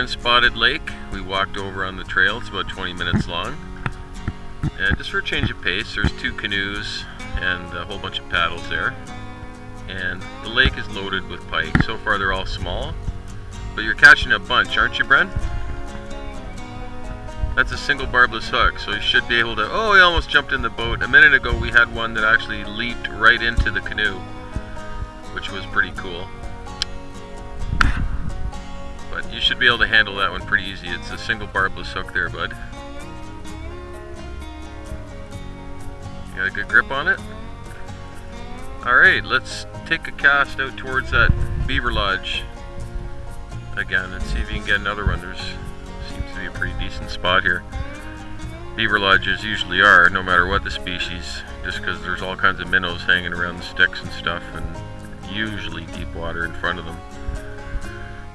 in Spotted Lake. We walked over on the trail. It's about 20 minutes long. And just for a change of pace, there's 2 canoes and a whole bunch of paddles there. And the lake is loaded with pike. So far they're all small, but you're catching a bunch, aren't you, Bren? That's a single barbless hook, so you should be able to... Oh, he almost jumped in the boat. A minute ago we had one that actually leaped right into the canoe, which was pretty cool. But you should be able to handle that one pretty easy. It's a single barbless hook there, bud. You got a good grip on it? Alright, let's take a cast out towards that beaver lodge again and see if you can get another one. There's seems to be a pretty decent spot here. Beaver lodges usually are, no matter what the species, just because there's all kinds of minnows hanging around the sticks and stuff, and usually deep water in front of them.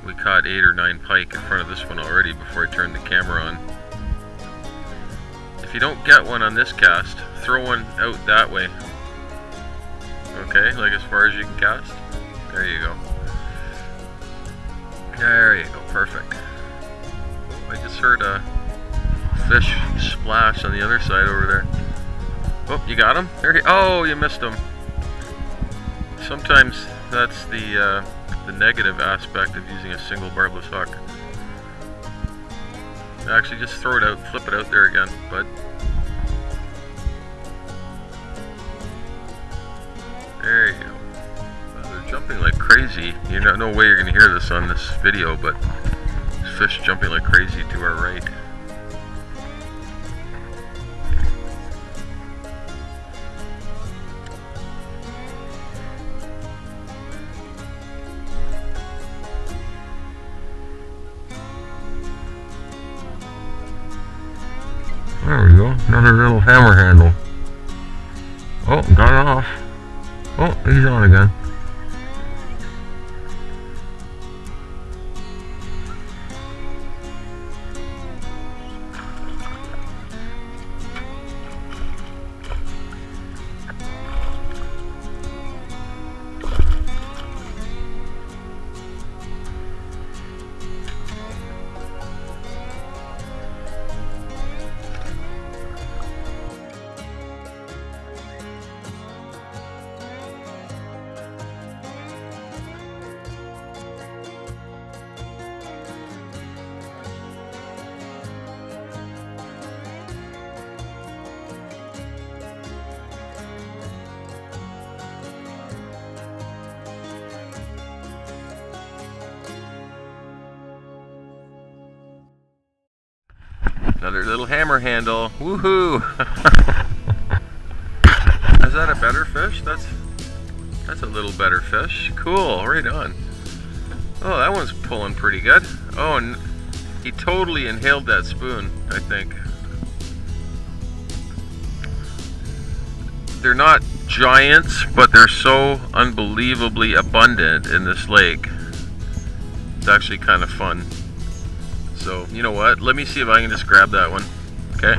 We caught 8 or 9 pike in front of this one already before I turned the camera on. If you don't get one on this cast, throw one out that way. Okay, like as far as you can cast. There you go. There you go, perfect. Oh, I just heard a fish splash on the other side over there. Oh, you got him? There he... Oh, you missed him. Sometimes that's the negative aspect of using a single barbless hook. Actually, just throw it out, flip it out there again, bud. There you go. They're jumping like crazy. No way you're going to hear this on this video, but there's fish jumping like crazy to our right. There we go, another little hammer handle. Oh, got it off. Oh, he's on again. Another little hammer handle. Woohoo! Is that a better fish? That's a little better fish. Cool, right on. Oh, that one's pulling pretty good. Oh, and he totally inhaled that spoon, I think. They're not giants, but they're so unbelievably abundant in this lake. It's actually kind of fun. So, you know what? Let me see if I can just grab that one. Okay?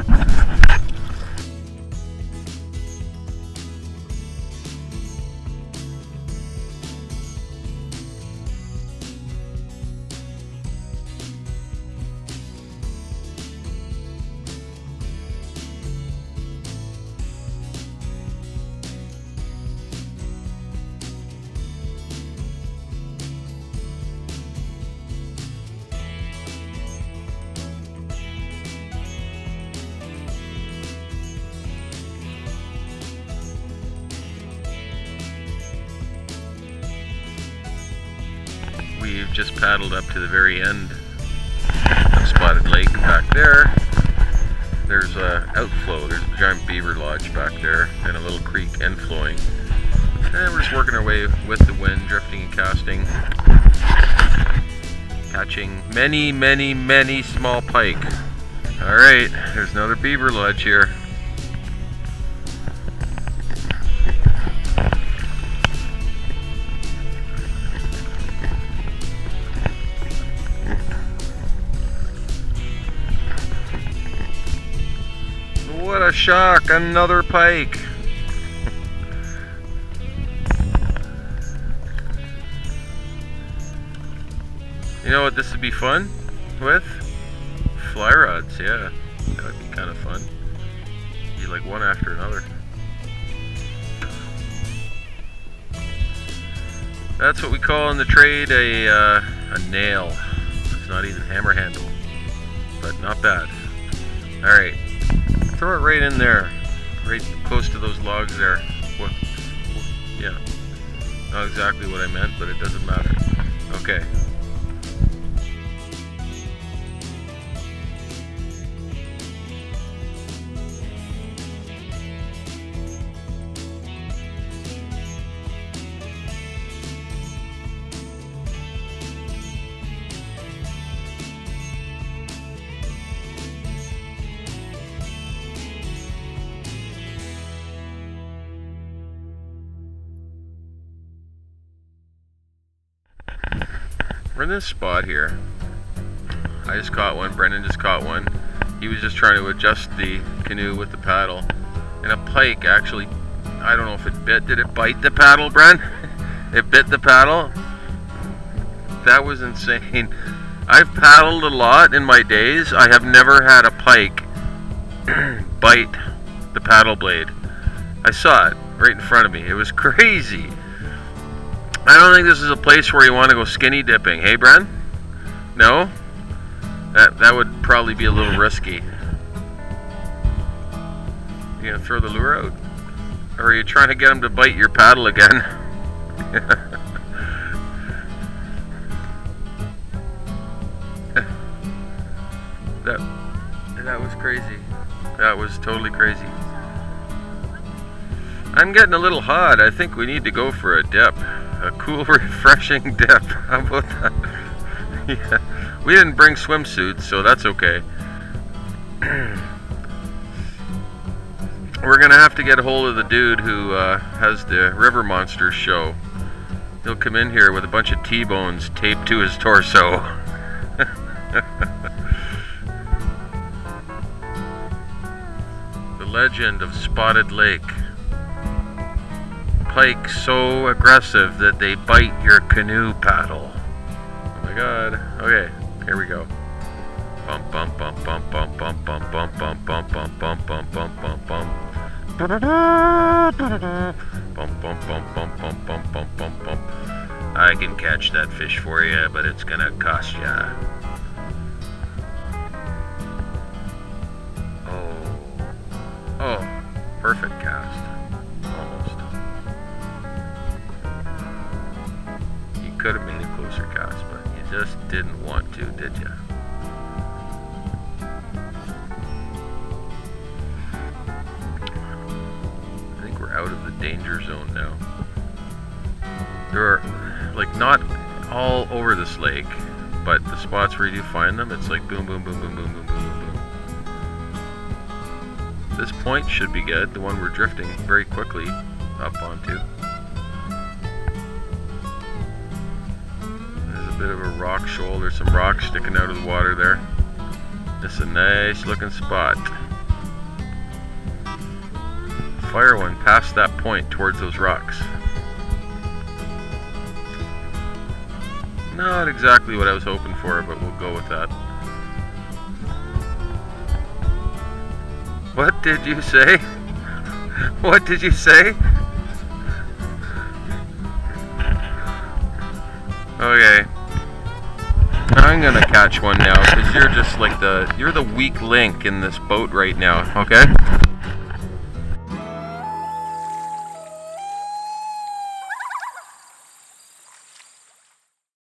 We've just paddled up to the very end of Spotted Lake back there. There's a outflow, there's a giant beaver lodge back there and a little creek inflowing. And we're just working our way with the wind, drifting and casting, catching many, many, many small pike. Alright, there's another beaver lodge here. What a shock, another pike. You know what, this would be fun? with fly rods. Yeah, that would be kind of fun. Be like one after another. That's what we call in the trade a nail. It's not even hammer handle, but not bad. All right, throw it right in there, right close to those logs there. What? Yeah, not exactly what I meant, but it doesn't matter. Okay. We're in this spot here. I just caught one. Brendan just caught one. He was just trying to adjust the canoe with the paddle. And a pike actually, I don't know if it bit. Did it bite the paddle, Bren? It bit the paddle? That was insane. I've paddled a lot in my days. I have never had a pike bite the paddle blade. I saw it right in front of me. It was crazy. I don't think this is a place where you want to go skinny dipping. Hey, Bren? No? That would probably be a little risky. You gonna throw the lure out? Or are you trying to get him to bite your paddle again? That was crazy. That was totally crazy. I'm getting a little hot. I think we need to go for a dip. A cool, refreshing dip. How about that? Yeah. We didn't bring swimsuits, so that's okay. We're gonna have to get a hold of the dude who has the River Monsters show. He'll come in here with a bunch of T-bones taped to his torso. The legend of Spotted Lake. Pike so aggressive that they bite your canoe paddle. Oh my god. Okay, here we go. Bump bump bump bump bump bump bump bump bump bump bump bump bump bump bump bump. Bump bump bump bump bump bump bump bump bump. I can catch that fish for you, but it's gonna cost ya. Oh, perfect cast. Could have made a closer cast, but you just didn't want to, did you? I think we're out of the danger zone now. There are, like, not all over this lake, but the spots where you do find them, it's like boom, boom, boom, boom, boom, boom, boom, boom, boom. This point should be good, the one we're drifting very quickly up onto. Bit of a rock shoal. There's some rocks sticking out of the water there. It's a nice looking spot. Fire one past that point towards those rocks. Not exactly what I was hoping for, but we'll go with that. What did you say? What did you say? Okay. I'm gonna catch one now because you're just like you're the weak link in this boat right now, okay?